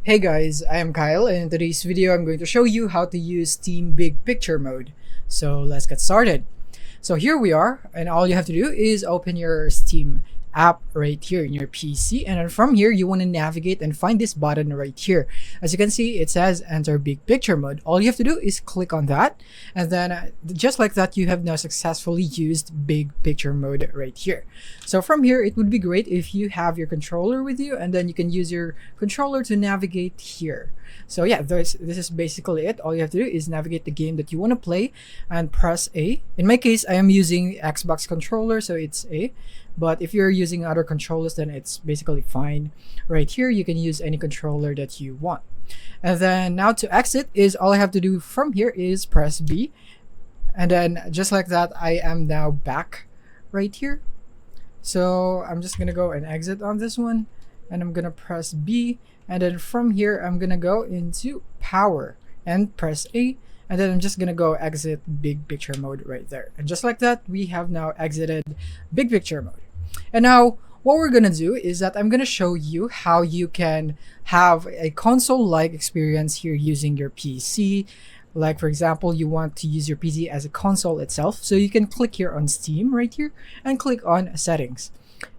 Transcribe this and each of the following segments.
Hey guys, I am Kyle, and in today's video I'm going to show you how to use Steam Big Picture mode. So let's get started. So here we are, and all you have to do is open your Steam app right here in your PC, and then from here you want to navigate and find this button right here. As you can see, it says enter Big Picture mode. All you have to do is click on that, and then just like that, you have now successfully used Big Picture mode right here. So from here, it would be great if you have your controller with you, and then you can use your controller to navigate here. So yeah, this is basically it. All you have to do is navigate the game that you want to play and press A. In my case, I am using Xbox controller, so it's A. But if you're using other controllers, then it's basically fine. Right here, you can use any controller that you want. And then now to exit is all I have to do from here is press B. And then just like that, I am now back right here. So I'm just gonna go and exit on this one, and I'm gonna press B, and then from here I'm gonna go into power and press A, and then I'm just gonna go exit Big Picture mode right there. And just like that, we have now exited Big Picture mode. And now what we're gonna do is that I'm gonna show you how you can have a console-like experience here using your PC. Like for example, you want to use your PC as a console itself, so you can click here on Steam right here and click on settings.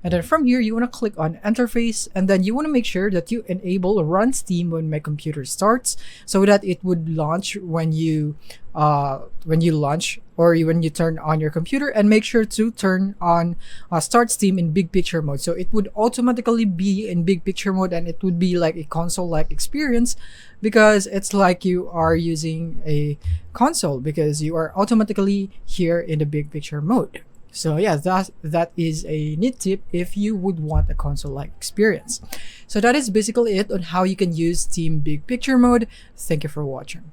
And then from here, you want to click on interface, and then you want to make sure that you enable run Steam when my computer starts, so that it would launch when you launch or when you turn on your computer. And make sure to turn on start Steam in Big Picture mode, so it would automatically be in Big Picture mode, and it would be like a console-like experience, because it's like you are using a console, because you are automatically here in the Big Picture mode. So yeah, that is a neat tip if you would want a console-like experience. So that is basically it on how you can use Steam Big Picture mode. Thank you for watching.